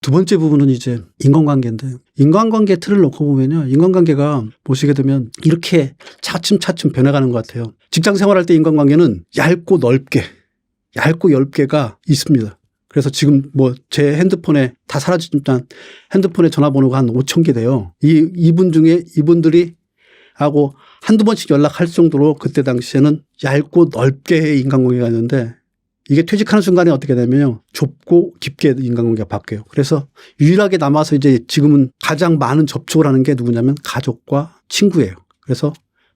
두 번째 부분은 이제 인간관계인데, 인간관계 틀을 놓고 보면요, 인간관계가 보시게 되면 이렇게 차츰차츰 변해가는 것 같아요. 직장 생활할 때 인간관계는 얇고 넓게가 있습니다. 그래서 지금 뭐 제 핸드폰에 다 사라졌지만 핸드폰에 전화번호가 한 5,000개 돼요. 이분 중에 이분들이 하고 한두 번씩 연락할 정도로 그때 당시에는 얇고 넓게의 인간관계가 있는데, 이게 퇴직하는 순간에 어떻게 되면요, 좁고 깊게 인간관계가 바뀌어요. 그래서 유일하게 남아서 이제 지금은 가장 많은 접촉을 하는 게 누구냐면 가족과 친구예요. 그래서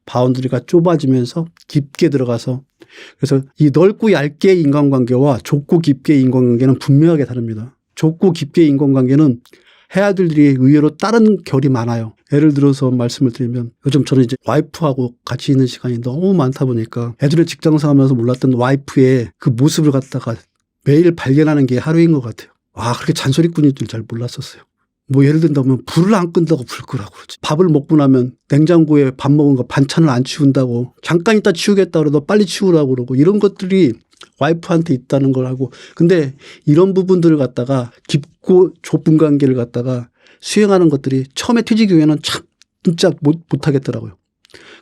바운더리가 좁아지면서 깊게 들어가서, 그래서 이 넓고 얇게 인간관계와 좁고 깊게 인간관계는 분명하게 다릅니다. 좁고 깊게 인간관계는 해야 될 일이 의외로 다른 결이 많아요. 예를 들어서 말씀을 드리면, 요즘 저는 이제 와이프하고 같이 있는 시간이 너무 많다 보니까 예전에 직장생활하면서 몰랐던 와이프의 그 모습을 갖다가 매일 발견하는 게 하루인 것 같아요. 와, 그렇게 잔소리꾼인 줄 잘 몰랐었어요. 뭐 예를 든다면 불을 안 끈다고 불 끄라고 그러지. 밥을 먹고 나면 냉장고에 밥 먹은 거 반찬을 안 치운다고, 잠깐 있다 치우겠다 그래도 빨리 치우라고 그러고, 이런 것들이 와이프한테 있다는 걸 하고. 근데 이런 부분들을 갖다가 깊고 좁은 관계를 갖다가 수행하는 것들이 처음에 퇴직 이후에는 참 진짜 못하겠더라고요.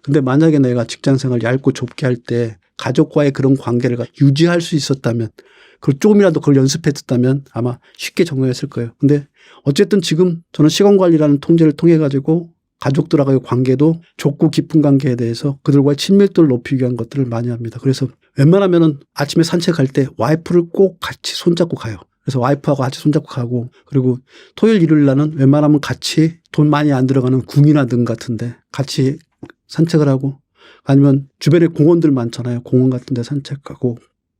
근데 만약에 내가 직장생활 얇고 좁게 할 때 가족과의 그런 관계를 유지할 수 있었다면, 그걸 조금이라도 그걸 연습했었다면 아마 쉽게 적응했을 거예요. 근데 어쨌든 지금 저는 시간관리라는 통제를 통해 가지고 가족들하고의 관계도 좁고 깊은 관계에 대해서 그들과의 친밀도를 높이기 위한 것들을 많이 합니다. 그래서 웬만하면은 아침에 산책할 때 와이프를 꼭 같이 손잡고 가요. 그래서 와이프하고 같이 손잡고 가고, 그리고 토요일 일요일 날은 웬만하면 같이 돈 많이 안 들어가는 궁이나 등 같은데 같이 산책을 하고, 아니면 주변에 공원들 많잖아요. 공원 같은 데 산책하고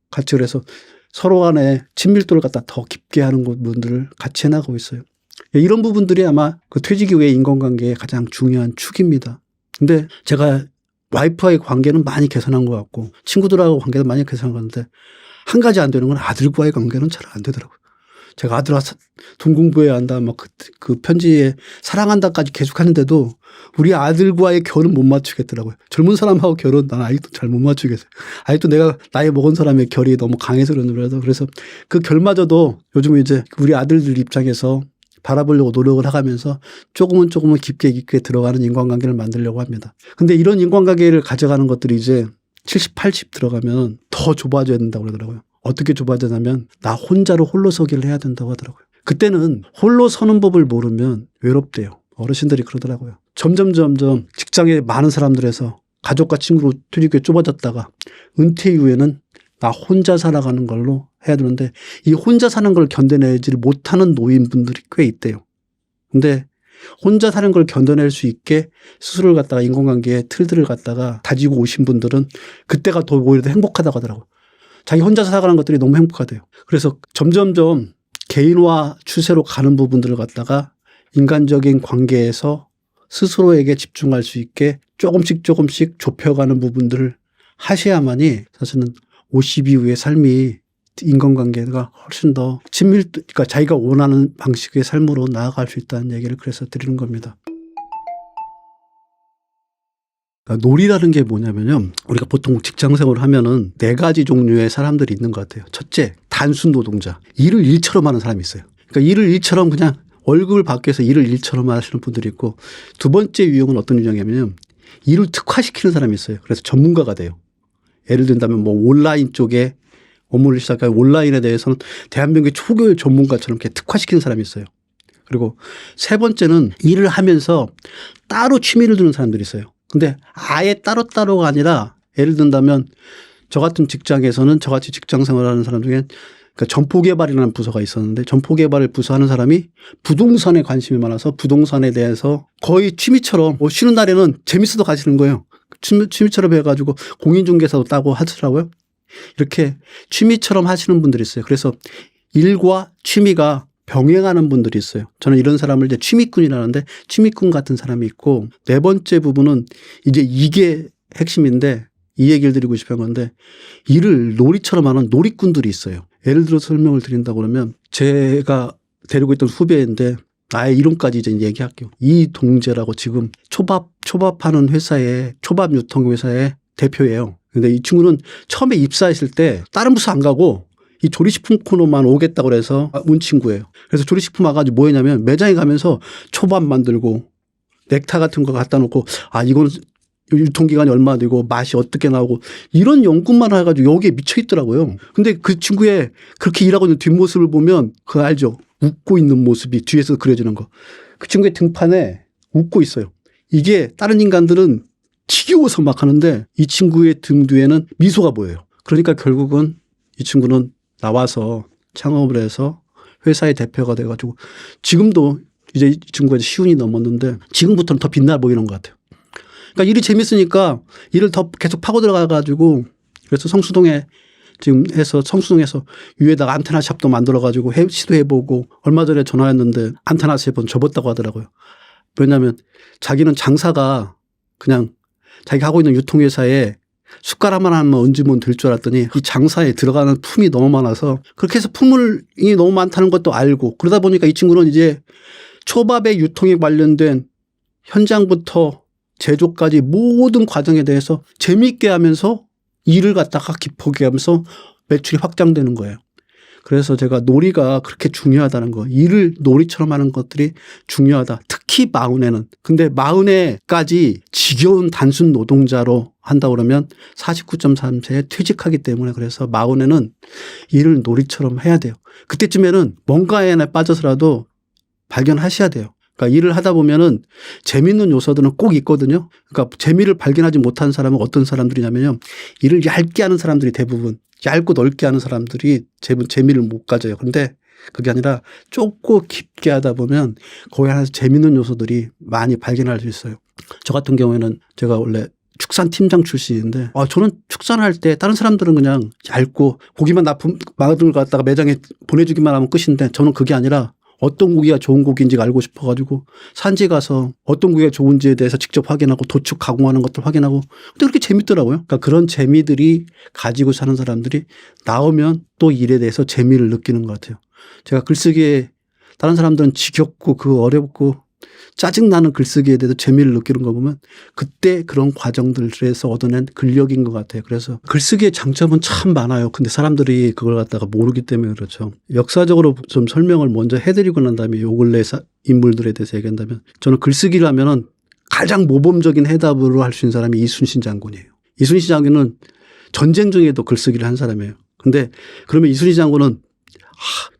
같이, 그래서 서로 간에 친밀도를 갖다 더 깊게 하는 부분들을 같이 해나가고 있어요. 이런 부분들이 아마 그 퇴직 이후의 인간관계의 가장 중요한 축입니다. 근데 제가 와이프와의 관계는 많이 개선한 것 같고 친구들하고 관계도 많이 개선한 건데, 한 가지 안 되는 건 아들과의 관계는 잘 안 되더라고요. 제가 아들아 돈 공부해야 한다 막 그 편지에 사랑한다까지 계속 하는데도 우리 아들과의 결은 못 맞추겠더라고요. 젊은 사람하고 결은 난 아직도 잘 못 맞추겠어요. 아직도 내가 나이 먹은 사람의 결이 너무 강해서 그러더라도, 그래서 그 결마저도 요즘 이제 우리 아들들 입장에서 바라보려고 노력을 해가면서 조금은 깊게 들어가는 인간관계를 만들려고 합니다. 근데 이런 인간관계를 가져가는 것들이 이제 70, 80 들어가면 더 좁아져야 된다고 그러더라고요. 어떻게 좁아지냐면 나 혼자로 홀로서기를 해야 된다고 하더라고요. 그때는 홀로 서는 법을 모르면 외롭대요. 어르신들이 그러더라고요. 점점 직장에 많은 사람들에서 가족과 친구로 퇴직에 좁아졌다가 은퇴 이후에는 나 혼자 살아가는 걸로 해야 되는데, 이 혼자 사는 걸 견뎌내지 못하는 노인분들이 꽤 있대요. 근데 혼자 사는 걸 견뎌낼 수 있게 스스로를 갖다가 인간관계의 틀들을 갖다가 다지고 오신 분들은 그때가 더 오히려 행복하다고 하더라고요. 자기 혼자 살아가는 것들이 너무 행복하대요. 그래서 점점 개인화 추세로 가는 부분들을 갖다가 인간적인 관계에서 스스로에게 집중할 수 있게 조금씩 좁혀가는 부분들을 하셔야만이 사실은 50 이후의 삶이 인간관계가 훨씬 더 그러니까 자기가 원하는 방식의 삶으로 나아갈 수 있다는 얘기를 그래서 드리는 겁니다. 그러니까 놀이라는 게 뭐냐면요, 우리가 보통 직장생활을 하면은 4가지 종류의 사람들이 있는 것 같아요. 첫째, 단순 노동자. 일을 일처럼 하는 사람이 있어요. 그러니까 일을 일처럼 그냥 월급을 받기 위해서 일을 일처럼 하시는 분들이 있고, 두 번째 유형은 어떤 유형이냐면 일을 특화시키는 사람이 있어요. 그래서 전문가가 돼요. 예를 든다면 뭐 온라인 쪽에 업무를 시작하고 온라인에 대해서는 대한민국의 초교의 전문가처럼 이렇게 특화시키는 사람이 있어요. 그리고 세 번째는 일을 하면서 따로 취미를 두는 사람들이 있어요. 근데 아예 따로따로가 아니라, 예를 든다면 저 같은 직장에서는 저같이 직장 생활하는 사람 중에 그러니까 점포개발이라는 부서가 있었는데, 점포개발을 부서하는 사람이 부동산에 관심이 많아서 부동산에 대해서 거의 취미처럼 뭐 쉬는 날에는 재밌어도 가시는 거예요. 취미처럼 해가지고 공인중개사도 따고 하더라고요. 이렇게 취미처럼 하시는 분들이 있어요. 그래서 일과 취미가 병행하는 분들이 있어요. 저는 이런 사람을 이제 취미꾼이라는데, 취미꾼 같은 사람이 있고, 네 번째 부분은 이제 이게 핵심인데 이 얘기를 드리고 싶은 건데, 일을 놀이처럼 하는 놀이꾼들이 있어요. 예를 들어 설명을 드린다고 그러면, 제가 데리고 있던 후배인데 나의 이름까지 이제 얘기할게요. 이동재라고 지금 초밥하는 회사의 초밥 유통 회사의 대표예요. 근데 이 친구는 처음에 입사했을 때 다른 부서 안 가고 이 조리식품 코너만 오겠다고 그래서 온 친구예요. 그래서 조리식품 와가지고 뭐 했냐면 매장에 가면서 초밥 만들고 넥타 같은 거 갖다 놓고 이건 유통기간이 얼마 되고 맛이 어떻게 나오고 이런 연구만 해가지고 여기에 미쳐 있더라고요. 근데 그 친구의 그렇게 일하고 있는 뒷모습을 보면 그거 알죠? 웃고 있는 모습이 뒤에서 그려지는 거. 그 친구의 등판에 웃고 있어요. 이게 다른 인간들은 지겨워서 막 하는데 이 친구의 등 뒤에는 미소가 보여요. 그러니까 결국은 이 친구는 나와서 창업을 해서 회사의 대표가 돼가지고 지금도 이제 이 친구가 이제 10년이 넘었는데 지금부터는 더 빛나 보이는 것 같아요. 그러니까 일이 재밌으니까 일을 더 계속 파고 들어가가지고 그래서 성수동에 지금 해서 성수동에서 위에다가 안테나 샵도 만들어가지고 시도해보고 얼마 전에 전화했는데 안테나 샵은 접었다고 하더라고요. 왜냐하면 자기는 장사가 그냥 자기가 하고 있는 유통회사에 숟가락만 하면 얹으면 될 줄 알았더니 이 장사에 들어가는 품이 너무 많아서 그렇게 해서 품이 너무 많다는 것도 알고 그러다 보니까 이 친구는 이제 초밥의 유통에 관련된 현장부터 제조까지 모든 과정에 대해서 재미있게 하면서 일을 갖다가 기쁘게 하면서 매출이 확장되는 거예요. 그래서 제가 놀이가 그렇게 중요하다는 거. 일을 놀이처럼 하는 것들이 중요하다. 특히 마흔에는. 근데 마흔에까지 지겨운 단순 노동자로 한다 그러면 49.3세에 퇴직하기 때문에 그래서 마흔에는 일을 놀이처럼 해야 돼요. 그때쯤에는 뭔가에 빠져서라도 발견하셔야 돼요. 그러니까 일을 하다 보면은 재미있는 요소들은 꼭 있거든요. 그러니까 재미를 발견하지 못한 사람은 어떤 사람들이냐면요. 일을 얇게 하는 사람들이 대부분 얇고 넓게 하는 사람들이 재미를 못 가져요. 그런데 그게 아니라 좁고 깊게 하다 보면 거기 안에서 재미있는 요소들이 많이 발견할 수 있어요. 저 같은 경우에는 제가 원래 축산팀장 출신인데 저는 축산할 때 다른 사람들은 그냥 얇고 고기만 납품 마늘 갖다가 매장에 보내주기만 하면 끝인데 저는 그게 아니라 어떤 고기가 좋은 고기인지 알고 싶어가지고 산지 가서 어떤 고기가 좋은지에 대해서 직접 확인하고 도축 가공하는 것들 확인하고 근데 그렇게 재밌더라고요. 그러니까 그런 재미들이 가지고 사는 사람들이 나오면 또 일에 대해서 재미를 느끼는 것 같아요. 제가 글쓰기에 다른 사람들은 지겹고 어렵고 짜증나는 글쓰기에 대해서 재미를 느끼는 거 보면 그때 그런 과정들에서 얻어낸 근력인 것 같아요. 그래서 글쓰기의 장점은 참 많아요. 근데 사람들이 그걸 갖다가 모르기 때문에 그렇죠. 역사적으로 좀 설명을 먼저 해드리고 난 다음에 요 근래 인물들에 대해서 얘기한다면 저는 글쓰기를 하면은 가장 모범적인 해답으로 할 수 있는 사람이 이순신 장군이에요. 이순신 장군은 전쟁 중에도 글쓰기를 한 사람이에요. 근데 그러면 이순신 장군은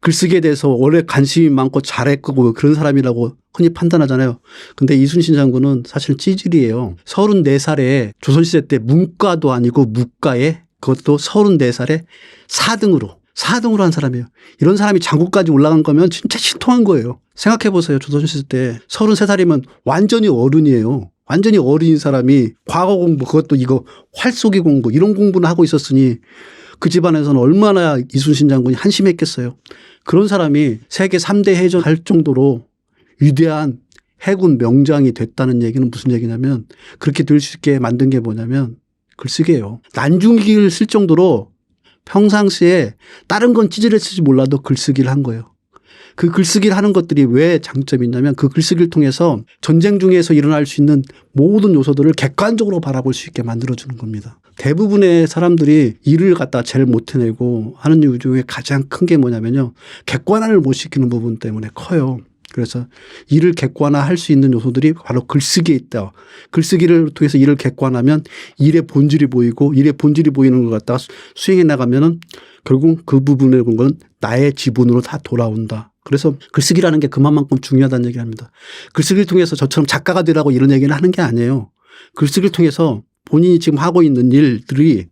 글쓰기에 대해서 원래 관심이 많고 잘했고 그런 사람이라고 흔히 판단하잖아요. 근데 이순신 장군은 사실 찌질이에요. 34살에 조선시대 때 문과도 아니고 무과에 그것도 34살에 4등으로 한 사람이에요. 이런 사람이 장군까지 올라간 거면 진짜 신통한 거예요. 생각해 보세요. 조선시대 때 33살이면 완전히 어른이에요. 완전히 어린인 사람이 과거 공부 그것도 이거 활쏘기 공부 이런 공부는 하고 있었으니 그 집안에서는 얼마나 이순신 장군이 한심했겠어요. 그런 사람이 세계 3대 해전 할 정도로 위대한 해군 명장이 됐다는 얘기는 무슨 얘기냐면 그렇게 될 수 있게 만든 게 뭐냐면 글쓰기예요. 난중일기를 쓸 정도로 평상시에 다른 건 찌질했을지 몰라도 글쓰기를 한 거예요. 그 글쓰기를 하는 것들이 왜 장점이 있냐면 그 글쓰기를 통해서 전쟁 중에서 일어날 수 있는 모든 요소들을 객관적으로 바라볼 수 있게 만들어주는 겁니다. 대부분의 사람들이 일을 갖다 제일 못 해내고 하는 이유 중에 가장 큰 게 뭐냐면요. 객관화를 못 시키는 부분 때문에 커요. 그래서 일을 객관화할 수 있는 요소들이 바로 글쓰기에 있다. 글쓰기를 통해서 일을 객관하면 일의 본질이 보이고 일의 본질이 보이는 걸 갖다가 수행해 나가면은 결국 그 부분에 본 건 나의 지분으로 다 돌아온다. 그래서 글쓰기라는 게 그만큼 중요하다는 얘기를 합니다. 글쓰기를 통해서 저처럼 작가가 되라고 이런 얘기를 하는 게 아니에요. 글쓰기를 통해서 본인이 지금 하고 있는 일들이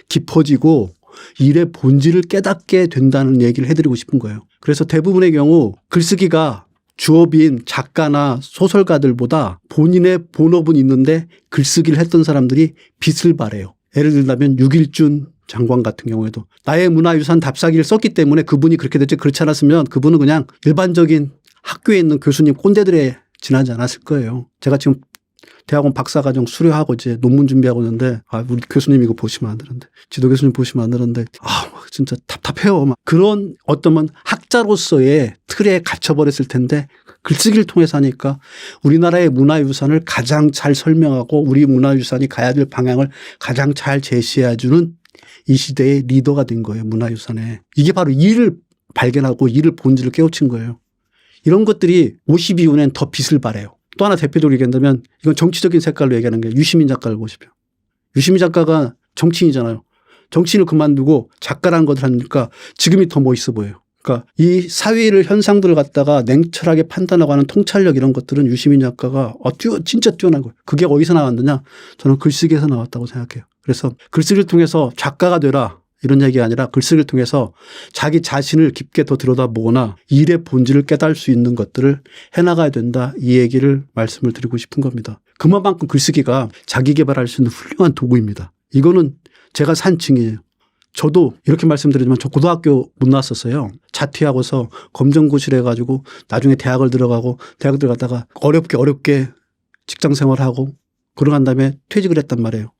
깊어지고 일의 본질을 깨닫게 된다는 얘기를 해드리고 싶은 거예요. 그래서 대부분의 경우 글쓰기가 주업인 작가나 소설가들보다 본인의 본업은 있는데 글쓰기를 했던 사람들이 빛을 발해요. 예를 들면 육일준 장관 같은 경우에도 나의 문화유산 답사기를 썼기 때문에 그분이 그렇게 됐지 그렇지 않았으면 그분은 그냥 일반적인 학교에 있는 교수님 꼰대들에 지나지 않았을 거예요. 제가 지금 대학원 박사과정 수료하고 이제 논문 준비하고 있는데 우리 교수님 이거 보시면 안 되는데 지도 교수님 보시면 안 되는데 진짜 답답해요. 막 그런 어떤 학자로서의 틀에 갇혀버렸을 텐데 글쓰기를 통해서 하니까 우리나라의 문화유산을 가장 잘 설명하고 우리 문화유산이 가야 될 방향을 가장 잘 제시해 주는 이 시대의 리더가 된 거예요. 문화유산에. 이게 바로 이를 발견하고 이를 본질을 깨우친 거예요. 이런 것들이 50 이후엔 더 빛을 발해요. 또 하나 대표적으로 얘기한다면 이건 정치적인 색깔로 얘기하는 게 유시민 작가를 보십시오. 유시민 작가가 정치인이잖아요. 정치인을 그만두고 작가라는 것을 하니까 지금이 더 멋있어 보여요. 그러니까 이 사회의 현상들을 갖다가 냉철하게 판단하고 하는 통찰력 이런 것들은 유시민 작가가 진짜 뛰어난 거예요. 그게 어디서 나왔느냐? 저는 글쓰기에서 나왔다고 생각해요. 그래서 글쓰기를 통해서 작가가 되라 이런 얘기가 아니라 글쓰기를 통해서 자기 자신을 깊게 더 들여다보거나 일의 본질을 깨달을 수 있는 것들을 해나가야 된다. 이 얘기를 말씀을 드리고 싶은 겁니다. 그만큼 글쓰기가 자기 개발할 수 있는 훌륭한 도구입니다. 이거는 제가 산 증이에요. 저도 이렇게 말씀드리지만 저 고등학교 못 나왔었어요. 자퇴하고서 검정고시를 해가지고 나중에 대학을 들어가고 대학 들어갔다가 어렵게 직장 생활하고 그러고 난 다음에 퇴직을 했단 말이에요.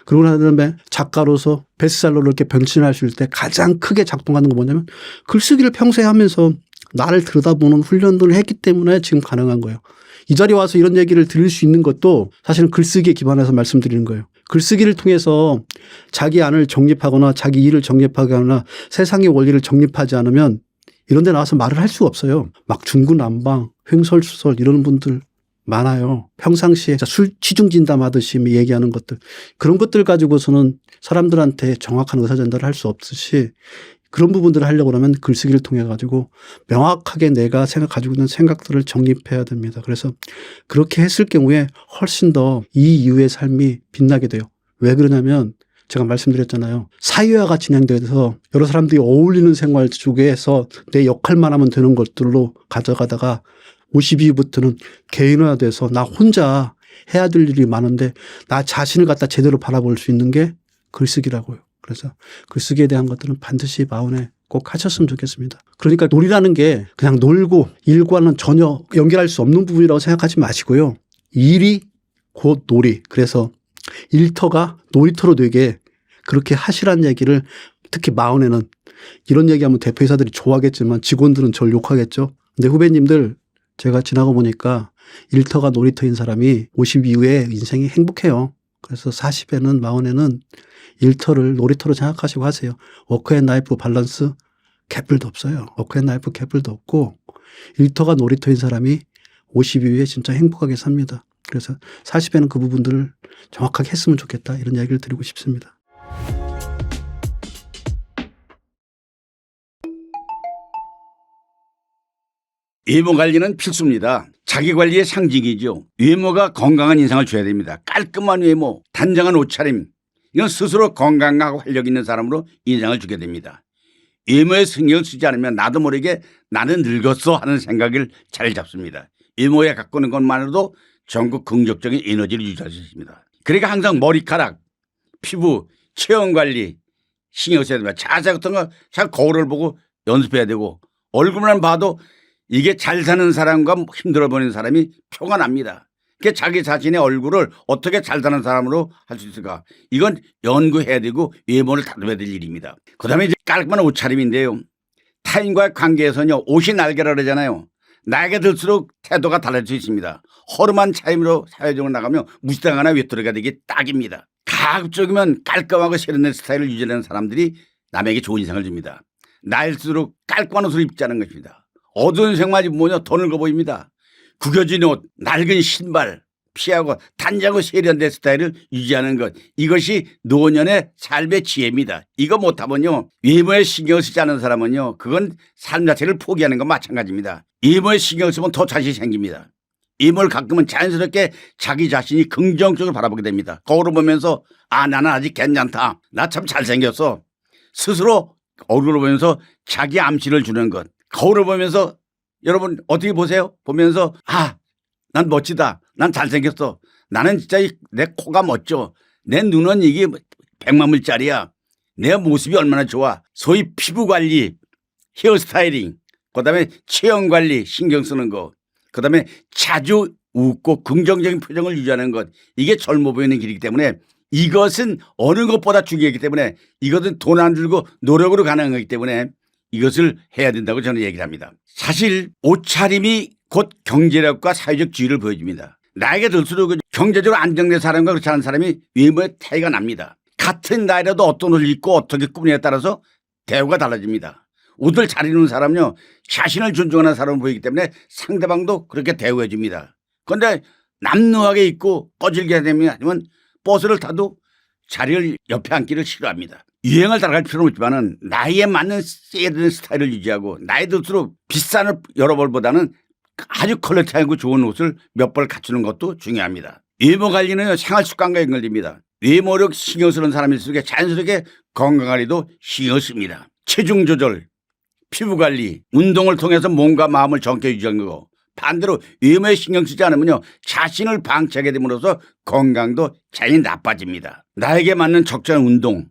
그러고 난 다음에 작가로서 베스트셀러로 이렇게 변신할 수 있을 때 가장 크게 작동하는 건 뭐냐면 글쓰기를 평소에 하면서 나를 들여다보는 훈련들을 했기 때문에 지금 가능한 거예요. 이 자리에 와서 이런 얘기를 드릴 수 있는 것도 사실은 글쓰기에 기반해서 말씀드리는 거예요. 글쓰기를 통해서 자기 안을 정립하거나 자기 일을 정립하거나 세상의 원리를 정립하지 않으면 이런 데 나와서 말을 할 수가 없어요. 막 중구난방, 횡설수설 이런 분들 많아요. 평상시에 술 취중진담 하듯이 얘기하는 것들. 그런 것들 가지고서는 사람들한테 정확한 의사전달을 할 수 없듯이 그런 부분들을 하려고 하면 글쓰기를 통해 가지고 명확하게 내가 가지고 있는 생각들을 정립해야 됩니다. 그래서 그렇게 했을 경우에 훨씬 더 이 이후의 삶이 빛나게 돼요. 왜 그러냐면 제가 말씀드렸잖아요. 사회화가 진행돼서 여러 사람들이 어울리는 생활 속에서 내 역할만 하면 되는 것들로 가져가다가 50 이후부터는 개인화돼서 나 혼자 해야 될 일이 많은데 나 자신을 갖다 제대로 바라볼 수 있는 게 글쓰기라고요. 그래서 글쓰기에 대한 것들은 반드시 마흔에 꼭 하셨으면 좋겠습니다. 그러니까 놀이라는 게 그냥 놀고 일과는 전혀 연결할 수 없는 부분이라고 생각하지 마시고요. 일이 곧 놀이. 그래서 일터가 놀이터로 되게 그렇게 하시라는 얘기를 특히 마흔에는 이런 얘기하면 대표이사들이 좋아하겠지만 직원들은 절 욕하겠죠. 근데 후배님들 제가 지나고 보니까 일터가 놀이터인 사람이 50 이후에 인생이 행복해요. 그래서 40에는 마흔에는 일터를 놀이터로 생각하시고 하세요. 워크앤라이프 밸런스 갭플도 없어요. 워크앤라이프 갭플도 없고 일터가 놀이터인 사람이 50 이후에 진짜 행복하게 삽니다. 그래서 40에는 그 부분들을 정확하게 했으면 좋겠다 이런 이야기를 드리고 싶습니다. 외모 관리는 필수입니다. 자기 관리의 상징이죠. 외모가 건강한 인상을 줘야 됩니다. 깔끔한 외모, 단정한 옷차림. 이건 스스로 건강하고 활력 있는 사람으로 인상을 주게 됩니다. 외모에 신경 쓰지 않으면 나도 모르게 나는 늙었어 하는 생각을 잘 잡습니다. 외모에 갖고 있는 것만으로도 전국 긍정적인 에너지를 유지할 수 있습니다. 그러니까 항상 머리카락, 피부, 체형 관리 신경 써야 됩니다. 자세 같은 거 잘 거울을 보고 연습해야 되고 얼굴만 봐도 이게 잘 사는 사람과 힘들어 보이는 사람이 표가 납니다. 그러니까 자기 자신의 얼굴을 어떻게 잘 사는 사람으로 할 수 있을까? 이건 연구해야 되고 외모를 다듬어야 될 일입니다. 그다음에 이제 깔끔한 옷차림인데요. 타인과의 관계에서는요. 옷이 날개라 그러잖아요. 나이가 들수록 태도가 달라질 수 있습니다. 허름한 차림으로 사회적으로 나가면 무시당하나 외톨이가 되기 딱입니다. 가급적이면 깔끔하고 세련된 스타일을 유지하는 사람들이 남에게 좋은 인상을 줍니다. 나일수록 깔끔한 옷을 입자는 것입니다. 어두운 색만 입으면 더 늙어 보입니다. 구겨진 옷, 낡은 신발 피하고 단정하고 세련된 스타일을 유지하는 것. 이것이 노년의 삶의 지혜입니다. 이거 못하면요. 외모에 신경 쓰지 않는 사람은요. 그건 삶 자체를 포기하는 건 마찬가지입니다. 외모에 신경 쓰면 더 자신이 생깁니다. 외모를 가끔은 자연스럽게 자기 자신이 긍정적으로 바라보게 됩니다. 거울을 보면서 아 나는 아직 괜찮다. 나 참 잘생겼어. 스스로 얼굴을 보면서 자기 암시를 주는 것. 거울을 보면서 여러분 어떻게 보세요? 보면서 아, 난 멋지다. 난 잘생겼어. 나는 진짜 내 코가 멋져. 내 눈은 이게 100만 불짜리야. 내 모습이 얼마나 좋아. 소위 피부 관리, 헤어스타일링, 그다음에 체형 관리 신경 쓰는 거. 그다음에 자주 웃고 긍정적인 표정을 유지하는 것. 이게 젊어 보이는 길이기 때문에 이것은 어느 것보다 중요하기 때문에 이것은 돈 안 들고 노력으로 가능한 거기 때문에 이것을 해야 된다고 저는 얘기를 합니다. 사실 옷차림이 곧 경제력과 사회적 지위를 보여줍니다. 나이가 들수록 경제적으로 안정된 사람과 그렇지 않은 사람이 외모에 차이가 납니다. 같은 나이라도 어떤 옷을 입고 어떻게 꾸미냐에 따라서 대우가 달라집니다. 옷을 잘 입는 사람은요, 자신을 존중하는 사람을 보이기 때문에 상대방도 그렇게 대우해 줍니다. 그런데 남루하게 입고 꺼질게 되면 아니면 버스를 타도 자리를 옆에 앉기를 싫어합니다. 유행을 따라갈 필요는 없지만은 나이에 맞는 세야 되는 스타일을 유지하고 나이 들수록 비싼 여러 벌보다는 아주 퀄리티하고 좋은 옷을 몇 벌 갖추는 것도 중요합니다. 외모 관리는 생활 습관과 연결됩니다. 외모를 신경 쓰는 사람일수록 자연스럽게 건강관리도 신경 씁니다. 체중 조절, 피부 관리, 운동을 통해서 몸과 마음을 정케 유지하는 거. 반대로 외모에 신경 쓰지 않으면요, 자신을 방치하게 됨으로써 건강도 자연히 나빠집니다. 나에게 맞는 적절한 운동,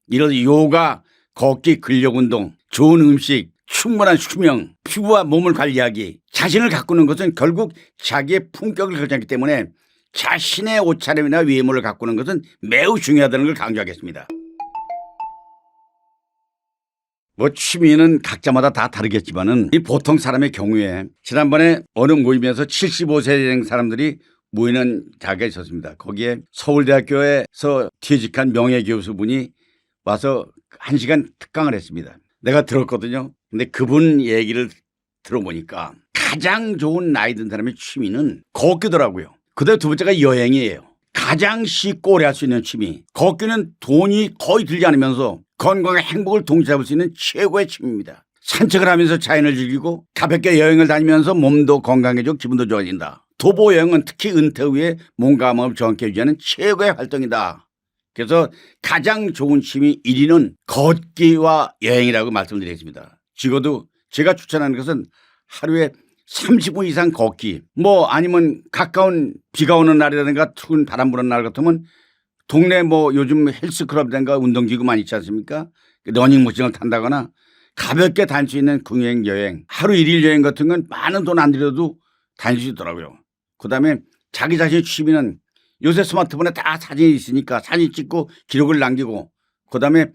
이런 요가, 걷기, 근력 운동, 좋은 음식, 충분한 수면, 피부와 몸을 관리하기, 자신을 가꾸는 것은 결국 자기의 품격을 결정하기 때문에 자신의 옷차림이나 외모를 가꾸는 것은 매우 중요하다는 걸 강조하겠습니다. 뭐 취미는 각자마다 다 다르겠지만은 이 보통 사람의 경우에 지난번에 어느 모임에서 75세 된 사람들이 모이는 자리가 있었습니다. 거기에 서울대학교에서 퇴직한 명예교수분이 와서 1시간 특강을 했습니다. 내가 들었거든요. 근데 그분 얘기를 들어보니까 가장 좋은 나이 든 사람의 취미는 걷기더라고요. 그다음에 두 번째가 여행이에요. 가장 쉽고 오래 할 수 있는 취미. 걷기는 돈이 거의 들지 않으면서 건강과 행복을 동시에 잡을 수 있는 최고의 취미입니다. 산책을 하면서 자연을 즐기고 가볍게 여행을 다니면서 몸도 건강해지고 기분도 좋아진다. 도보 여행은 특히 은퇴 후에 몸과 마음을 정확히 유지하는 최고의 활동이다. 그래서 가장 좋은 취미 1위는 걷기와 여행이라고 말씀드리겠습니다. 적어도 제가 추천하는 것은 하루에 30분 이상 걷기, 뭐 아니면 가까운 비가 오는 날이라든가 추운 바람 부는 날 같으면 동네 뭐 요즘 헬스클럽이라든가 운동기구 많이 있지 않습니까? 러닝머신을 탄다거나 가볍게 다닐 수 있는 궁행 여행, 하루 1일 여행 같은 건 많은 돈 안 들여도 다닐 수 있더라고요. 그다음에 자기 자신의 취미는 요새 스마트폰에 다 사진이 있으니까 사진 찍고 기록을 남기고, 그다음에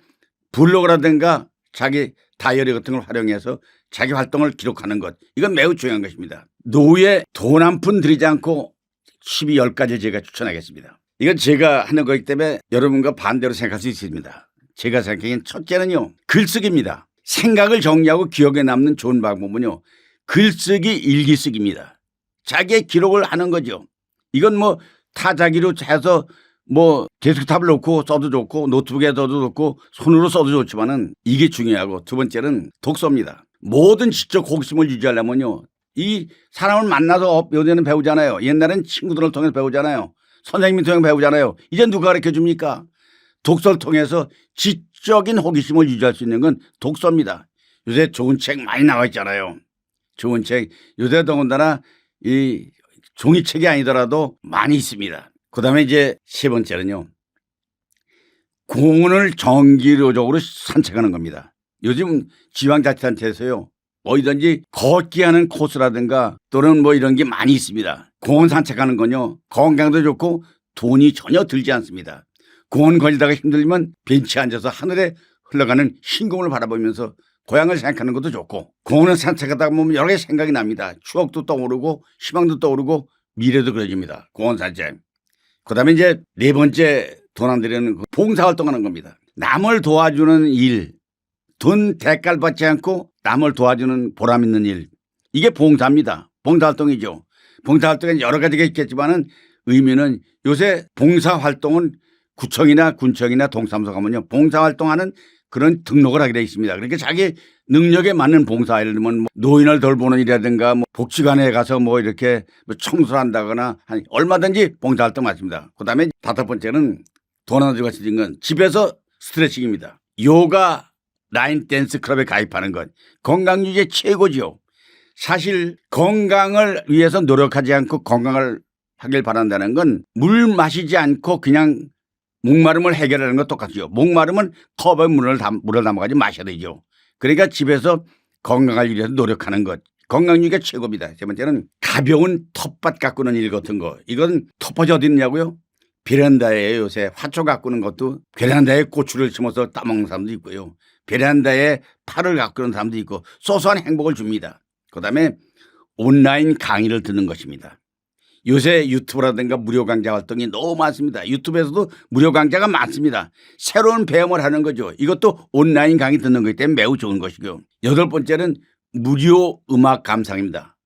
블로그라든가 자기 다이어리 같은 걸 활용해서 자기 활동을 기록하는 것, 이건 매우 중요한 것입니다. 노후에 돈 한 푼 들이지 않고 취미 10가지 제가 추천하겠습니다. 이건 제가 하는 거기 때문에 여러분과 반대로 생각할 수 있습니다. 제가 생각하기엔 첫째는요, 글쓰기입니다. 생각을 정리하고 기억에 남는 좋은 방법은요, 글쓰기, 일기쓰기입니다. 자기의 기록을 하는 거죠. 이건 뭐 타자기로 해서 뭐 데스크탑을 놓고 써도 좋고 노트북에 써도 좋고 손으로 써도 좋지만은 이게 중요하고, 두 번째는 독서입니다. 모든 지적 호기심을 유지하려면요, 이 사람을 만나서 요새는 배우잖아요. 옛날엔 친구들을 통해서 배우잖아요. 선생님을 통해서 배우잖아요. 이제 누가 가르쳐 줍니까? 독서를 통해서 지적인 호기심을 유지할 수 있는 건 독서입니다. 요새 좋은 책 많이 나와 있잖아요. 좋은 책 요새 더군다나 이 종이책이 아니더라도 많이 있습니다. 그다음에 이제 세 번째는요, 공원을 정기적으로 산책하는 겁니다. 요즘 지방자치단체에서요, 어디든지 걷기 하는 코스라든가 또는 뭐 이런 게 많이 있습니다. 공원 산책하는 건요, 건강도 좋고 돈이 전혀 들지 않습니다. 공원 걸리다가 힘들면 벤치에 앉아서 하늘에 흘러가는 흰공을 바라보면서 고향을 생각하는 것도 좋고, 공원을 산책하다 보면 여러 가지 생각이 납니다. 추억도 떠오르고 희망도 떠오르고 미래도 그려집니다. 공원 산책. 그다음에 이제 네 번째 돈 안 들이는 봉사활동하는 겁니다. 남을 도와주는 일, 돈 대가를 받지 않고 남을 도와주는 보람 있는 일, 이게 봉사입니다. 봉사활동이죠. 봉사활동에 여러 가지가 있겠지만은 의미는, 요새 봉사활동은 구청이나 군청이나 동사무소 가면요, 봉사활동하는 그런 등록을 하게 되어 있습니다. 그러니까 자기 능력에 맞는 봉사, 예를 들면 뭐 노인을 돌보는 일이라든가 뭐 복지관에 가서 뭐 이렇게 뭐 청소를 한다거나 얼마든지 봉사활동 맞습니다. 그다음에 다섯 번째는 돈 안 들고 쓰는 건 집에서 스트레칭입니다. 요가, 라인 댄스 클럽에 가입하는 것, 건강 유지의 최고죠. 사실 건강을 위해서 노력하지 않고 건강을 하길 바란다는 건 물 마시지 않고 그냥 목마름을 해결하는 것 똑같죠. 목마름은 컵에 물을 담아가지고 마셔야 되죠. 그러니까 집에서 건강을 위해서 노력하는 것, 건강 유지가 최고입니다. 세 번째는 가벼운 텃밭 가꾸는 일 같은 거. 이건 텃밭이 어디 있냐고요? 베란다에 요새 화초 가꾸는 것도, 베란다에 고추를 심어서 따먹는 사람도 있고요. 베란다에 파를 가꾸는 사람도 있고, 소소한 행복을 줍니다. 그다음에 온라인 강의를 듣는 것입니다. 요새 유튜브라든가 무료 강좌 활동이 너무 많습니다. 유튜브에서도 무료 강좌가 많습니다. 새로운 배움을 하는 거죠. 이것도 온라인 강의 듣는 거기 때문에 매우 좋은 것이고요. 8번째는 무료 음악 감상입니다.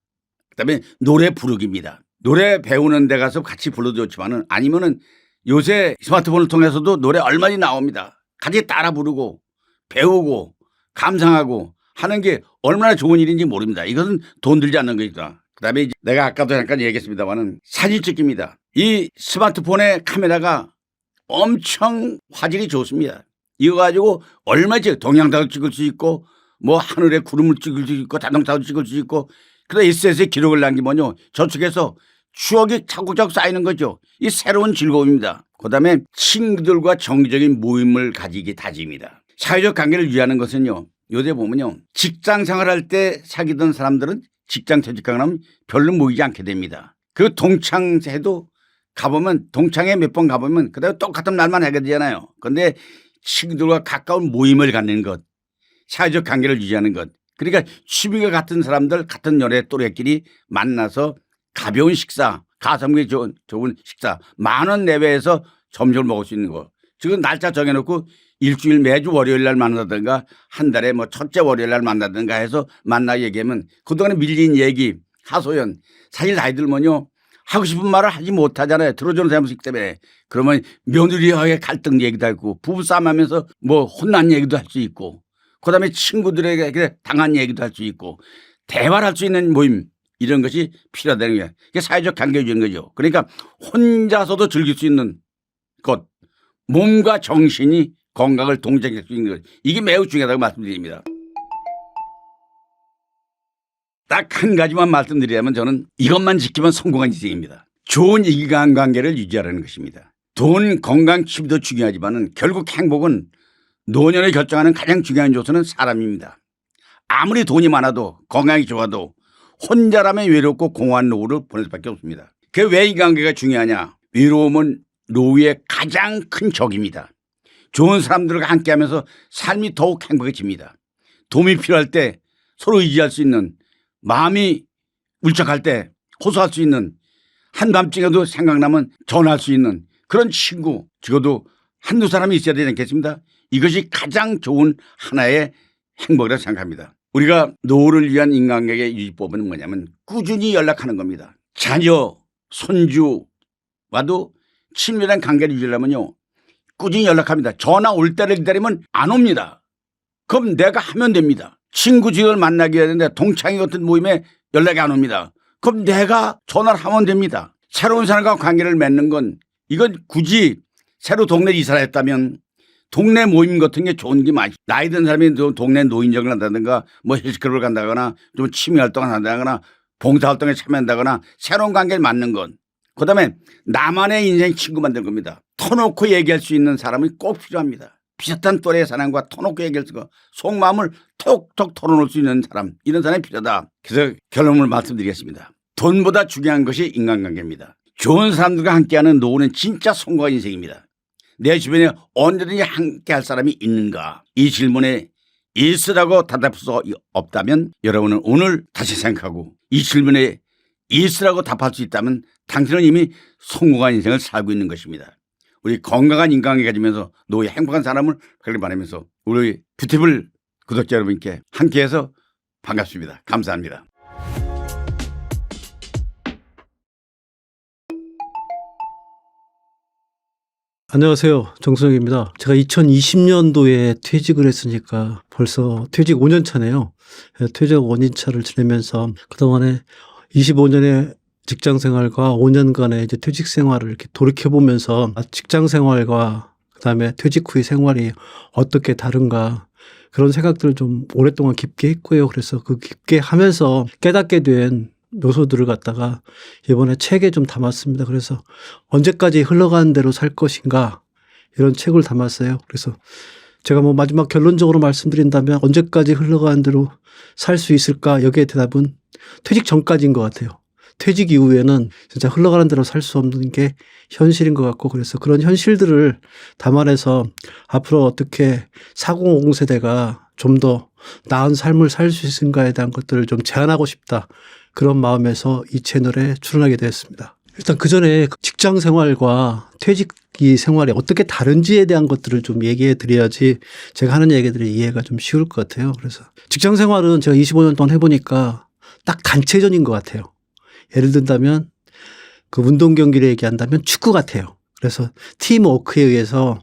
그다음에 노래 부르기입니다. 노래 배우는 데 가서 같이 불러도 좋지만은 아니면은 요새 스마트폰을 통해서도 노래 얼마나 나옵니다. 같이 따라 부르고 배우고 감상하고 하는 게 얼마나 좋은 일인지 모릅니다. 이것은 돈 들지 않는 거니까. 그다음에 이제 내가 아까도 잠깐 얘기했습니다만은 사진 찍기입니다. 이 스마트폰의 카메라가 엄청 화질이 좋습니다. 이거 가지고 얼마지 동양다도 찍을 수 있고 뭐 하늘에 구름을 찍을 수 있고 자동차도 찍을 수 있고 그래서 SNS에 기록을 남기면요 저쪽에서 추억이 차곡차곡 쌓이는 거죠. 이 새로운 즐거움입니다. 그다음에 친구들과 정기적인 모임을 가지기 다짐입니다. 사회적 관계를 유지하는 것은요. 요새 보면요. 직장 생활할 때 사귀던 사람들은 직장 퇴직하고 나면 별로 모이지 않게 됩니다. 그 동창회도 가보면 동창회 몇 번 가보면 그다음에 똑같은 날만 하게 되잖아요. 그런데 친구들과 가까운 모임을 갖는 것, 사회적 관계를 유지하는 것. 그러니까 취미가 같은 사람들 같은 연애 또래끼리 만나서 가벼운 식사, 가성비 좋은 식사 10,000원 내외에서 점심을 먹을 수 있는 거. 지금 날짜 정해놓고 일주일 매주 월요일 날 만나든가 한 달에 뭐 첫째 월요일 날 만나든가 해서 만나 얘기하면 그동안에 밀린 얘기 하소연 사실 나이 들면요 하고 싶은 말을 하지 못하잖아요. 들어주는 사람이기 때문에. 그러면 며느리와의 갈등 얘기도 하고 부부싸움 하면서 뭐 혼난 얘기도 할 수 있고 그다음에 친구들에게 당한 얘기도 할 수 있고 대화를 할 수 있는 모임 이런 것이 필요하다는 거예요. 이게 사회적 관계 유지인 거죠. 그러니까 혼자서도 즐길 수 있는 것 몸과 정신이 건강을 동작할 수 있는 것. 이게 매우 중요하다고 말씀드립니다. 딱 한 가지만 말씀드리자면 저는 이것만 지키면 성공한 인생입니다. 좋은 인간관계를 유지하라는 것입니다. 돈, 건강, 취미도 중요하지만 결국 행복은 노년을 결정하는 가장 중요한 요소는 사람입니다. 아무리 돈이 많아도 건강이 좋아도 혼자라면 외롭고 공허한 노후를 보낼 수밖에 없습니다. 그게 왜 인간관계가 중요하냐. 외로움은 노후의 가장 큰 적입니다. 좋은 사람들과 함께하면서 삶이 더욱 행복해집니다. 도움이 필요할 때 서로 의지할 수 있는 마음이 울적할 때 호소할 수 있는 한밤중에도 생각나면 전화할 수 있는 그런 친구 적어도 한두 사람이 있어야 되지 않겠습니까? 이것이 가장 좋은 하나의 행복이라고 생각합니다. 우리가 노후를 위한 인간관계 유지법은 뭐냐면 꾸준히 연락하는 겁니다. 자녀, 손주와도 친밀한 관계를 유지하려면요. 꾸준히 연락합니다. 전화 올 때를 기다리면 안 옵니다. 그럼 내가 하면 됩니다. 친구 지역을 만나게 해야 되는데 동창회 같은 모임에 연락이 안 옵니다. 그럼 내가 전화를 하면 됩니다. 새로운 사람과 관계를 맺는 건 이건 굳이 새로 동네 이사를 했다면 동네 모임 같은 게 좋은 게 많이 나이 든 사람이 동네 노인정을 한다든가 뭐 헬스클럽을 간다거나 좀 취미 활동을 한다거나 봉사활동에 참여한다거나 새로운 관계를 만든 건 그다음에 나만의 인생 친구 만들 겁니다. 터놓고 얘기할 수 있는 사람이 꼭 필요합니다. 비슷한 또래의 사람과 터놓고 얘기할 수 있고 속마음을 톡톡 털어놓을 수 있는 사람 이런 사람이 필요하다. 그래서 결론을 말씀드리겠습니다. 돈보다 중요한 것이 인간관계입니다. 좋은 사람들과 함께하는 노후는 진짜 성공한 인생입니다. 내 주변에 언제든지 함께할 사람이 있는가? 이 질문에 있으라고 답할 수 없다면 여러분은 오늘 다시 생각하고 이 질문에 있으라고 답할 수 있다면 당신은 이미 성공한 인생을 살고 있는 것입니다. 우리 건강한 인간관계 가지면서 노후에 행복한 사람을 하길 바라면서 우리 뷰티풀 구독자 여러분께 함께해서 반갑습니다. 감사합니다. 안녕하세요. 정수영입니다. 제가 2020년도에 퇴직을 했으니까 벌써 퇴직 5년 차네요. 퇴직 5년 차를 지내면서 그동안에 25년의 직장 생활과 5년간의 이제 퇴직 생활을 이렇게 돌이켜보면서 직장 생활과 그다음에 퇴직 후의 생활이 어떻게 다른가 그런 생각들을 좀 오랫동안 깊게 했고요. 그래서 그 깊게 하면서 깨닫게 된 요소들을 갖다가 이번에 책에 좀 담았습니다. 그래서 언제까지 흘러가는 대로 살 것인가 이런 책을 담았어요. 그래서 제가 뭐 마지막 결론적으로 말씀드린다면 언제까지 흘러가는 대로 살 수 있을까 여기에 대답은 퇴직 전까지인 것 같아요. 퇴직 이후에는 진짜 흘러가는 대로 살 수 없는 게 현실인 것 같고 그래서 그런 현실들을 담아내서 앞으로 어떻게 4050 세대가 좀 더 나은 삶을 살 수 있을까에 대한 것들을 좀 제안하고 싶다. 그런 마음에서 이 채널에 출연하게 되었습니다. 일단 그 전에 직장 생활과 퇴직이 생활이 어떻게 다른지에 대한 것들을 좀 얘기해 드려야지 제가 하는 얘기들이 이해가 좀 쉬울 것 같아요. 그래서 직장 생활은 제가 25년 동안 해보니까 딱 단체전인 것 같아요. 예를 든다면 그 운동 경기를 얘기한다면 축구 같아요. 그래서 팀워크에 의해서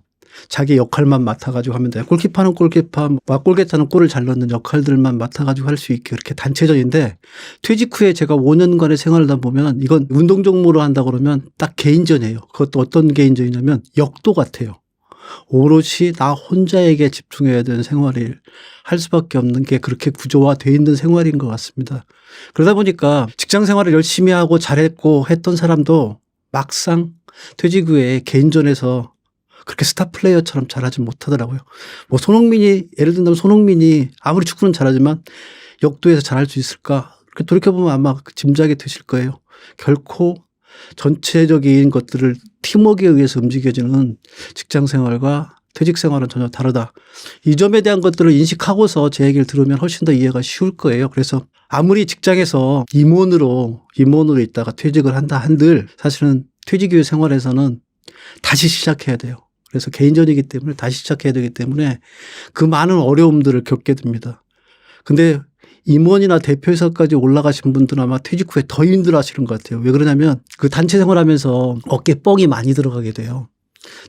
자기 역할만 맡아가지고 하면 돼요. 골키퍼는 골키퍼, 골게타는 골을 잘 넣는 역할들만 맡아가지고 할 수 있게 그렇게 단체전인데 퇴직 후에 제가 5년간의 생활을 다 보면 이건 운동 종목으로 한다 그러면 딱 개인전이에요. 그것도 어떤 개인전이냐면 역도 같아요. 오롯이 나 혼자에게 집중해야 되는 생활을 할 수밖에 없는 게 그렇게 구조화되어 있는 생활인 것 같습니다. 그러다 보니까 직장 생활을 열심히 하고 잘했고 했던 사람도 막상 퇴직 후에 개인전에서 그렇게 스타 플레이어처럼 잘하지 못하더라고요. 뭐 예를 든다면 손흥민이 아무리 축구는 잘하지만 역도에서 잘할 수 있을까? 그렇게 돌이켜보면 아마 짐작이 드실 거예요. 결코 전체적인 것들을 팀워크에 의해서 움직여지는 직장 생활과 퇴직 생활은 전혀 다르다. 이 점에 대한 것들을 인식하고서 제 얘기를 들으면 훨씬 더 이해가 쉬울 거예요. 그래서 아무리 직장에서 임원으로 있다가 퇴직을 한다 한들 사실은 퇴직 이후 생활에서는 다시 시작해야 돼요. 그래서 개인전이기 때문에 다시 시작해야 되기 때문에 그 많은 어려움들을 겪게 됩니다. 근데 임원이나 대표이사까지 올라가신 분들은 아마 퇴직 후에 더 힘들어 하시는 것 같아요. 왜 그러냐면 그 단체 생활하면서 어깨에 뻥이 많이 들어가게 돼요.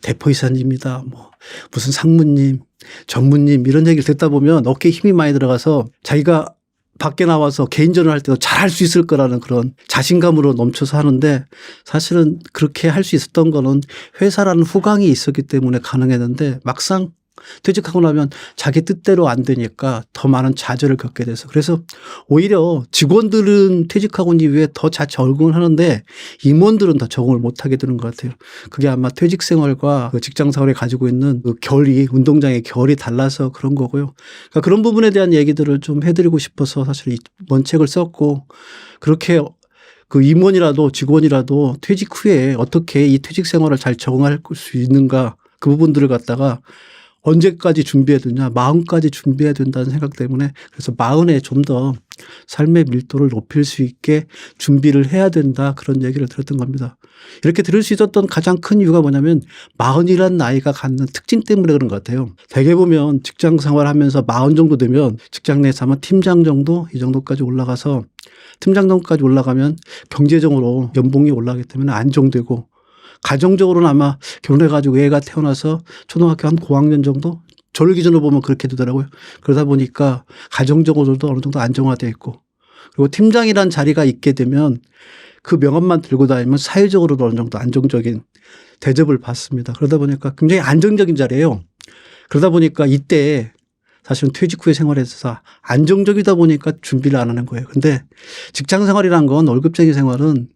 대표이사님이다, 뭐 무슨 상무님, 전무님 이런 얘기를 듣다 보면 어깨에 힘이 많이 들어가서 자기가 밖에 나와서 개인전을 할 때도 잘할 수 있을 거라는 그런 자신감으로 넘쳐서 하는데 사실은 그렇게 할 수 있었던 거는 회사라는 후광이 있었기 때문에 가능했는데 막상 퇴직하고 나면 자기 뜻대로 안 되니까 더 많은 좌절을 겪게 돼서 그래서 오히려 직원들은 퇴직하고 난 이후에 더 잘 적응을 하는데 임원들은 더 적응을 못 하게 되는 것 같아요. 그게 아마 퇴직 생활과 그 직장 생활에 가지고 있는 그 운동장의 결이 달라서 그런 거고요. 그러니까 그런 부분에 대한 얘기들을 좀 해드리고 싶어서 사실 이번 책을 썼고 그렇게 그 임원이라도 직원이라도 퇴직 후에 어떻게 이 퇴직 생활을 잘 적응할 수 있는가 그 부분들을 갖다가 언제까지 준비해야 되냐, 마흔까지 준비해야 된다는 생각 때문에 그래서 마흔에 좀 더 삶의 밀도를 높일 수 있게 준비를 해야 된다 그런 얘기를 들었던 겁니다. 이렇게 들을 수 있었던 가장 큰 이유가 뭐냐면 마흔이라는 나이가 갖는 특징 때문에 그런 것 같아요. 대개 보면 직장 생활하면서 마흔 정도 되면 직장 내에서 아마 팀장 정도 이 정도까지 올라가서 팀장 정도까지 올라가면 경제적으로 연봉이 올라가기 때문에 안정되고 가정적으로는 아마 결혼해가지고 애가 태어나서 초등학교 한 고학년 정도? 저를 기준으로 보면 그렇게 되더라고요. 그러다 보니까 가정적으로도 어느 정도 안정화되어 있고 그리고 팀장이란 자리가 있게 되면 그 명함만 들고 다니면 사회적으로도 어느 정도 안정적인 대접을 받습니다. 그러다 보니까 굉장히 안정적인 자리예요. 그러다 보니까 이때 사실은 퇴직 후의 생활에 있어서 안정적이다 보니까 준비를 안 하는 거예요. 근데 직장 생활이란 건 월급쟁이 생활은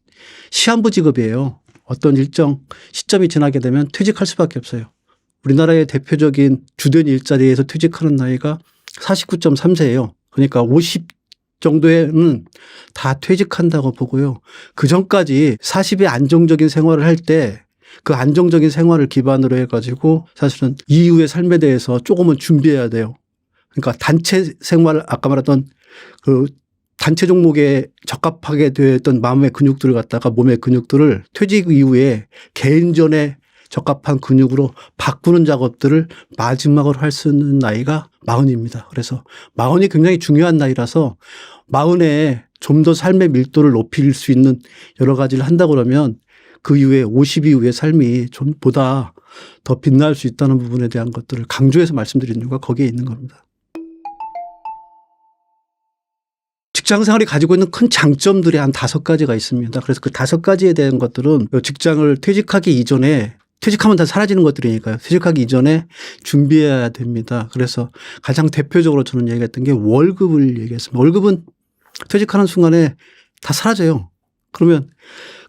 시한부 직업이에요. 어떤 일정 시점이 지나게 되면 퇴직할 수밖에 없어요. 우리나라의 대표적인 주된 일자리에서 퇴직하는 나이가 49.3세예요. 그러니까 50 정도에는 다 퇴직한다고 보고요. 그 전까지 40의 안정적인 생활을 할 때 그 안정적인 생활을 기반으로 해가지고 사실은 이후의 삶에 대해서 조금은 준비해야 돼요. 그러니까 단체 생활 아까 말했던 그 단체 종목에 적합하게 되었던 마음의 근육들을 갖다가 몸의 근육들을 퇴직 이후에 개인전에 적합한 근육으로 바꾸는 작업들을 마지막으로 할 수 있는 나이가 마흔입니다. 그래서 마흔이 굉장히 중요한 나이라서 마흔에 좀 더 삶의 밀도를 높일 수 있는 여러 가지를 한다 그러면 그 이후에 50 이후의 삶이 좀 보다 더 빛날 수 있다는 부분에 대한 것들을 강조해서 말씀드리는 이유가 거기에 있는 겁니다. 직장 생활이 가지고 있는 큰 장점들이 한 5가지가 있습니다. 그래서 그 5가지에 대한 것들은 직장을 퇴직하기 이전에 퇴직하면 다 사라지는 것들이니까요. 퇴직하기 이전에 준비해야 됩니다. 그래서 가장 대표적으로 저는 얘기했던 게 월급을 얘기했습니다. 월급은 퇴직하는 순간에 다 사라져요. 그러면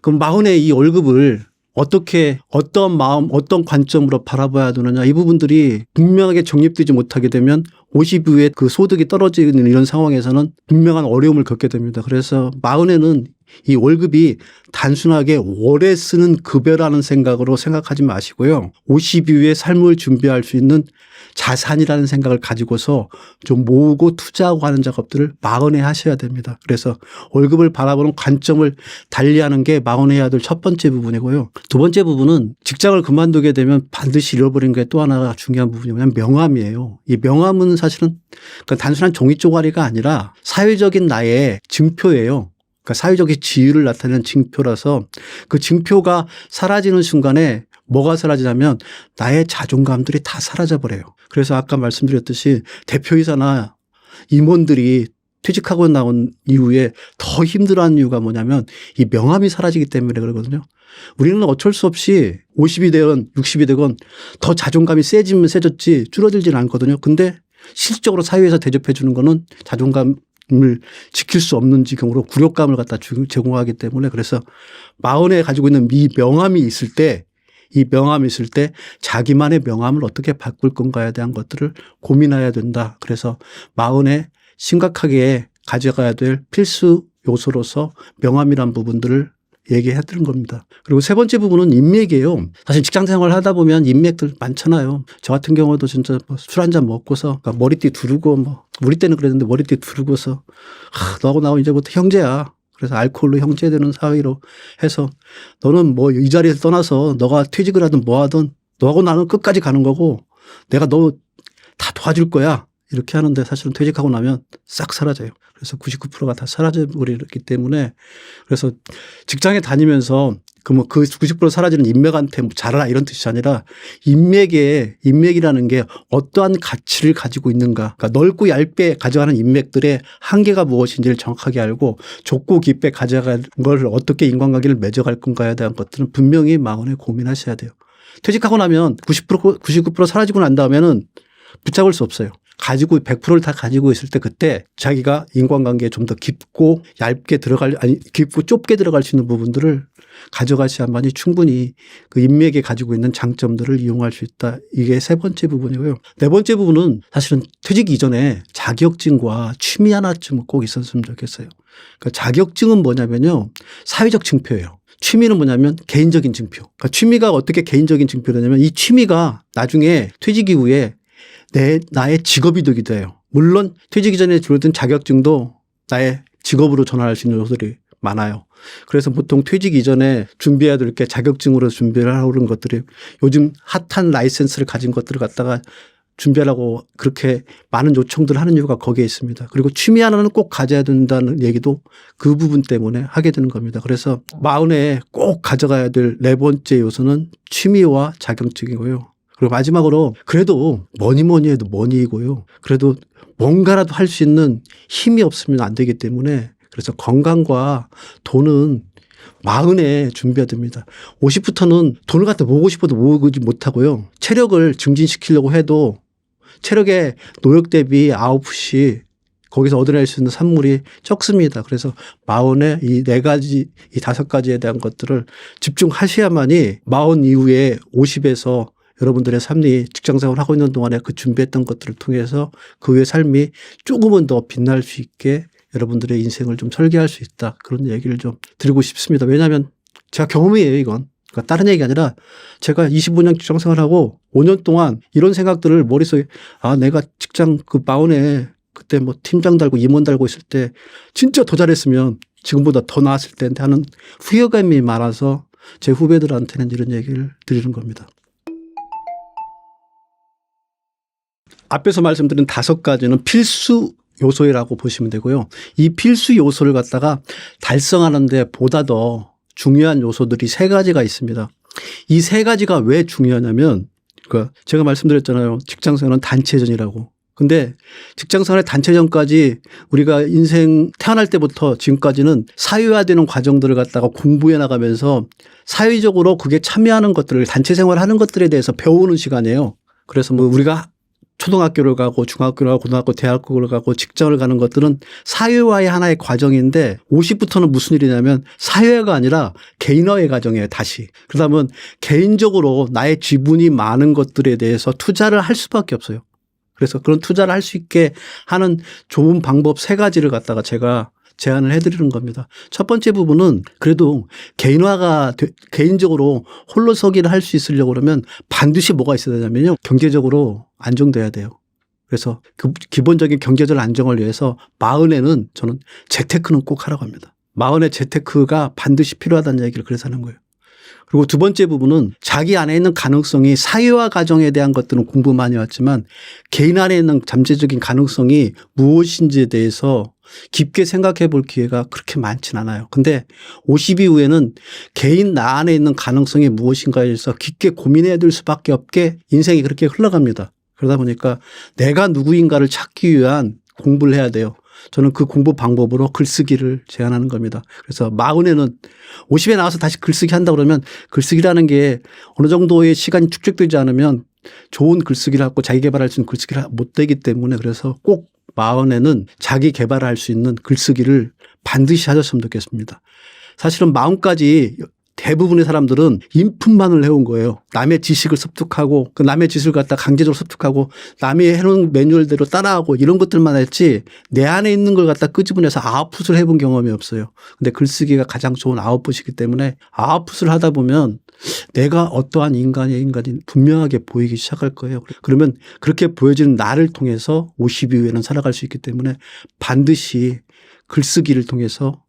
그럼 마흔에 이 월급을 어떻게 어떤 마음 어떤 관점으로 바라봐야 되느냐 이 부분들이 분명하게 정립되지 못하게 되면 50 이후에 그 소득이 떨어지는 이런 상황에서는 분명한 어려움을 겪게 됩니다. 그래서 마흔에는 이 월급이 단순하게 월에 쓰는 급여라는 생각으로 생각하지 마시고요. 50 이후의 삶을 준비할 수 있는 자산이라는 생각을 가지고서 좀 모으고 투자하고 하는 작업들을 마흔에 하셔야 됩니다. 그래서 월급을 바라보는 관점을 달리하는 게 마흔에 해야 될 첫 번째 부분이고요. 두 번째 부분은 직장을 그만두게 되면 반드시 잃어버리는 게 또 하나 중요한 부분이 뭐냐면 명함이에요. 이 명함은 사실은 그러니까 단순한 종이 쪼가리가 아니라 사회적인 나의 증표예요. 그러니까 사회적인 지위를 나타내는 증표라서 그 증표가 사라지는 순간에 뭐가 사라지냐면 나의 자존감들이 다 사라져 버려요. 그래서 아까 말씀드렸듯이 대표이사나 임원들이 퇴직하고 나온 이후에 더 힘들어하는 이유가 뭐냐면 이 명함이 사라지기 때문에 그러거든요. 우리는 어쩔 수 없이 50이 되건 60이 되건 더 자존감이 세지면 세졌지 줄어들지는 않거든요. 근데 실질적으로 사회에서 대접해 주는 거는 자존감을 지킬 수 없는 지경으로 굴욕감을 갖다 제공하기 때문에 그래서 마흔에 가지고 있는 이 명함이 있을 때 이 명함이 있을 때 자기만의 명함을 어떻게 바꿀 건가에 대한 것들을 고민해야 된다. 그래서 마흔에 심각하게 가져가야 될 필수 요소로서 명함이란 부분들을 얘기해 드린 겁니다. 그리고 세 번째 부분은 인맥이에요. 사실 직장 생활을 하다 보면 인맥들 많잖아요. 저 같은 경우도 진짜 술 한잔 먹고서 그러니까 머리띠 두르고 뭐 우리 때는 그랬는데 머리띠 두르고서 너하고 나하고 이제부터 형제야. 그래서 알코올로 형제되는 사이로 해서 너는 뭐 이 자리에서 떠나서 너가 퇴직을 하든 뭐 하든 너하고 나는 끝까지 가는 거고 내가 너 다 도와줄 거야. 이렇게 하는데 사실은 퇴직하고 나면 싹 사라져요. 그래서 99%가 다 사라져버리기 때문에 그래서 직장에 다니면서 그 90% 사라지는 인맥한테 뭐 잘하라 이런 뜻이 아니라 인맥이라는 게 어떠한 가치를 가지고 있는가. 그러니까 넓고 얇게 가져가는 인맥들의 한계가 무엇인지를 정확하게 알고 좁고 깊게 가져갈 걸 어떻게 인간관계를 맺어갈 건가에 대한 것들은 분명히 마음에 고민하셔야 돼요. 퇴직하고 나면 99% 사라지고 난 다음에는 붙잡을 수 없어요. 가지고 100%를 다 가지고 있을 때 그때 자기가 인간관계에 좀 더 깊고 깊고 좁게 들어갈 수 있는 부분들을 가져가셔야만이 충분히 그 인맥에 가지고 있는 장점들을 이용할 수 있다. 이게 세 번째 부분이고요. 네 번째 부분은 사실은 퇴직 이전에 자격증과 취미 하나쯤 꼭 있었으면 좋겠어요. 그러니까 자격증은 뭐냐면요. 사회적 증표예요. 취미는 뭐냐면 개인적인 증표. 그러니까 취미가 어떻게 개인적인 증표냐면 이 취미가 나중에 퇴직 이후에 나의 직업이 되기도 해요. 물론 퇴직 이전에 줄어든 자격증도 나의 직업으로 전환할 수 있는 요소들이 많아요. 그래서 보통 퇴직 이전에 준비해야 될 게 자격증으로 준비를 하고 그런 것들이 요즘 핫한 라이센스를 가진 것들을 갖다가 준비하라고 그렇게 많은 요청들을 하는 이유가 거기에 있습니다. 그리고 취미 하나는 꼭 가져야 된다는 얘기도 그 부분 때문에 하게 되는 겁니다. 그래서 마흔에 꼭 가져가야 될 네 번째 요소는 취미와 자격증이고요. 그리고 마지막으로 그래도 뭐니 해도 머니이고요. 그래도 뭔가라도 할 수 있는 힘이 없으면 안 되기 때문에 그래서 건강과 돈은 마흔에 준비해야 됩니다. 50부터는 돈을 갖다 모으고 싶어도 모으지 못하고요. 체력을 증진시키려고 해도 체력의 노력 대비 아웃풋이 거기서 얻어낼 수 있는 산물이 적습니다. 그래서 마흔에 이 네 가지, 이 다섯 가지에 대한 것들을 집중하셔야만이 마흔 이후에 50에서 여러분들의 삶이 직장생활을 하고 있는 동안에 그 준비했던 것들을 통해서 그 후의 삶이 조금은 더 빛날 수 있게 여러분들의 인생을 좀 설계할 수 있다. 그런 얘기를 좀 드리고 싶습니다. 왜냐하면 제가 경험이에요, 이건. 그러니까 다른 얘기가 아니라 제가 25년 직장생활하고 5년 동안 이런 생각들을 머릿속에 내가 직장 그 마흔에 그때 뭐 팀장 달고 임원 달고 있을 때 진짜 더 잘했으면 지금보다 더 나았을 텐데 하는 후회감이 많아서 제 후배들한테는 이런 얘기를 드리는 겁니다. 앞에서 말씀드린 다섯 가지는 필수 요소라고 보시면 되고요. 이 필수 요소를 갖다가 달성하는 데 보다 더 중요한 요소들이 세 가지가 있습니다. 이 세 가지가 왜 중요하냐면 그러니까 제가 말씀드렸잖아요. 직장생활은 단체전이라고. 근데 직장생활의 단체전까지 우리가 인생 태어날 때부터 지금까지는 사회화되는 과정들을 갖다가 공부해 나가면서 사회적으로 그게 참여하는 것들을 단체 생활하는 것들에 대해서 배우는 시간이에요. 그래서 뭐 우리가 초등학교를 가고 중학교를 가고 고등학교 대학교를 가고 직장을 가는 것들은 사회화의 하나의 과정인데 50부터는 무슨 일이냐면 사회화가 아니라 개인화의 과정이에요. 다시. 그러면 개인적으로 나의 지분이 많은 것들에 대해서 투자를 할 수밖에 없어요. 그래서 그런 투자를 할 수 있게 하는 좋은 방법 세 가지를 갖다가 제가 제안을 해드리는 겁니다. 첫 번째 부분은 그래도 개인적으로 홀로 서기를 할 수 있으려고 그러면 반드시 뭐가 있어야 되냐면요. 경제적으로 안정돼야 돼요. 그래서 그 기본적인 경제적 안정을 위해서 마흔에는 저는 재테크는 꼭 하라고 합니다. 마흔에 재테크가 반드시 필요하다는 얘기를 그래서 하는 거예요. 그리고 두 번째 부분은 자기 안에 있는 가능성이 사회와 가정에 대한 것들은 공부 많이 왔지만 개인 안에 있는 잠재적인 가능성이 무엇인지에 대해서 깊게 생각해 볼 기회가 그렇게 많진 않아요. 근데 50 이후에는 개인 나 안에 있는 가능성이 무엇인가에 대해서 깊게 고민해야 될 수밖에 없게 인생이 그렇게 흘러갑니다. 그러다 보니까 내가 누구인가를 찾기 위한 공부를 해야 돼요. 저는 그 공부 방법으로 글쓰기를 제안하는 겁니다. 그래서 40에는 50에 나와서 다시 글쓰기 한다 그러면 글쓰기라는 게 어느 정도의 시간이 축적되지 않으면 좋은 글쓰기를 하고 자기 개발할 수 있는 글쓰기를 못 되기 때문에 그래서 꼭 40에는 자기 개발을 할 수 있는 글쓰기를 반드시 하셨으면 좋겠습니다. 사실은 40까지 대부분의 사람들은 인풋만을 해온 거예요. 남의 지식을 습득하고 그 남의 지식을 갖다 강제적으로 습득하고 남이 해놓은 매뉴얼대로 따라하고 이런 것들만 했지 내 안에 있는 걸 갖다 끄집어내서 아웃풋을 해본 경험이 없어요. 근데 글쓰기가 가장 좋은 아웃풋이기 때문에 아웃풋을 하다 보면 내가 어떠한 인간이 분명하게 보이기 시작할 거예요. 그러면 그렇게 보여지는 나를 통해서 50 이후에는 살아갈 수 있기 때문에 반드시 글쓰기를 통해서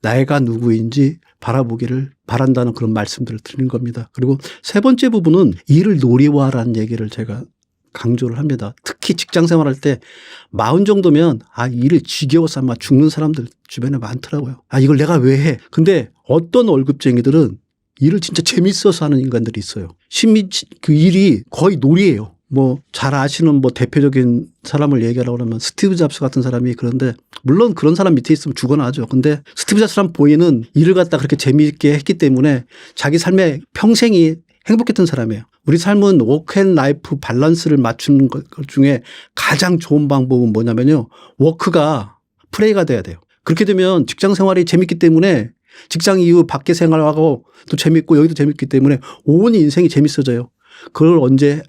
내가 누구인지 바라보기를 바란다는 그런 말씀들을 드리는 겁니다. 그리고 세 번째 부분은 일을 노리워하라는 얘기를 제가 강조를 합니다. 특히 직장 생활할 때 40 정도면 일을 지겨워서 아마 죽는 사람들 주변에 많더라고요. 이걸 내가 왜 해? 근데 어떤 월급쟁이들은 일을 진짜 재밌어서 하는 인간들이 있어요. 그 일이 거의 놀이예요. 잘 아시는 대표적인 사람을 얘기하라고 그러면 스티브 잡스 같은 사람이 그런데 물론 그런 사람 밑에 있으면 죽어나 하죠. 근데 스티브 잡스란 보이는 일을 갖다 그렇게 재미있게 했기 때문에 자기 삶의 평생이 행복했던 사람이에요. 우리 삶은 워크 앤 라이프 밸런스를 맞추는 것 중에 가장 좋은 방법은 뭐냐면요. 워크가 플레이가 돼야 돼요. 그렇게 되면 직장 생활이 재밌기 때문에 직장 이후 밖에 생활하고 또 재밌고 여기도 재밌기 때문에 온 인생이 재밌어져요. 그걸 언제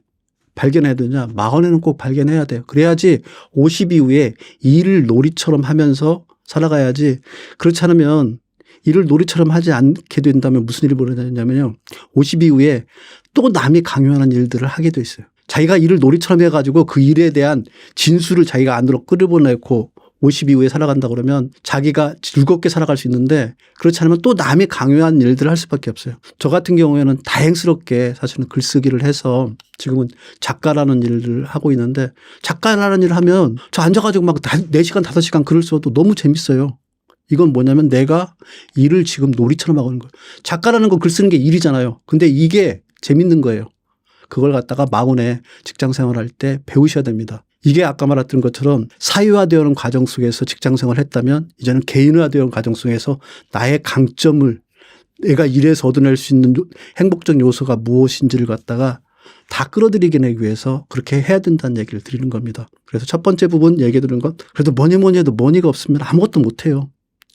발견해야 되냐? 40에는 꼭 발견해야 돼요. 그래야지 50 이후에 일을 놀이처럼 하면서 살아가야지 그렇지 않으면 일을 놀이처럼 하지 않게 된다면 무슨 일이 벌어지냐면요. 50 이후에 또 남이 강요하는 일들을 하게 돼 있어요. 자기가 일을 놀이처럼 해가지고 그 일에 대한 진수를 자기가 안으로 끌어보내고 50 이후에 살아간다 그러면 자기가 즐겁게 살아갈 수 있는데 그렇지 않으면 또 남이 강요한 일들을 할 수밖에 없어요. 저 같은 경우에는 다행스럽게 사실은 글쓰기를 해서 지금은 작가라는 일을 하고 있는데 작가라는 일을 하면 저 앉아가지고 막 4시간 5시간 글을 써도 너무 재밌어요. 이건 뭐냐면 내가 일을 지금 놀이처럼 하고 있는 거예요. 작가라는 거 글 쓰는 게 일이잖아요. 근데 이게 재밌는 거예요. 그걸 갖다가 40에 직장 생활할 때 배우셔야 됩니다. 이게 아까 말했던 것처럼 사회화되어오는 과정 속에서 직장 생활을 했다면 이제는 개인화되어오는 과정 속에서 나의 강점을 내가 일에서 얻어낼 수 있는 행복적 요소가 무엇인지를 갖다가 다 끌어들이기 위해서 그렇게 해야 된다는 얘기를 드리는 겁니다. 그래서 첫 번째 부분 얘기 드리는 건 그래도 뭐니 해도 머니가 없으면 아무것도 못해요.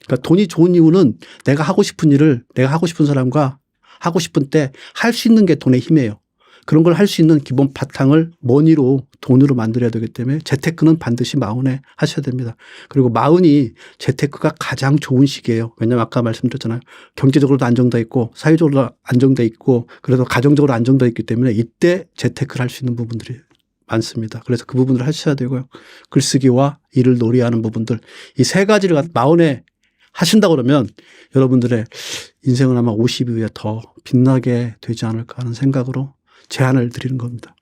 그러니까 돈이 좋은 이유는 내가 하고 싶은 일을 내가 하고 싶은 사람과 하고 싶은 때 할 수 있는 게 돈의 힘이에요. 그런 걸 할 수 있는 기본 바탕을 머니로 돈으로 만들어야 되기 때문에 재테크는 반드시 40에 하셔야 됩니다. 그리고 40이 재테크가 가장 좋은 시기예요. 왜냐하면 아까 말씀드렸잖아요. 경제적으로도 안정돼 있고 사회적으로도 안정돼 있고 그래서 가정적으로 안정돼 있기 때문에 이때 재테크를 할 수 있는 부분들이 많습니다. 그래서 그 부분을 하셔야 되고요. 글쓰기와 일을 놀이하는 부분들 이 세 가지를 40에 하신다 그러면 여러분들의 인생은 아마 50 이후에 더 빛나게 되지 않을까 하는 생각으로 제안을 드리는 겁니다.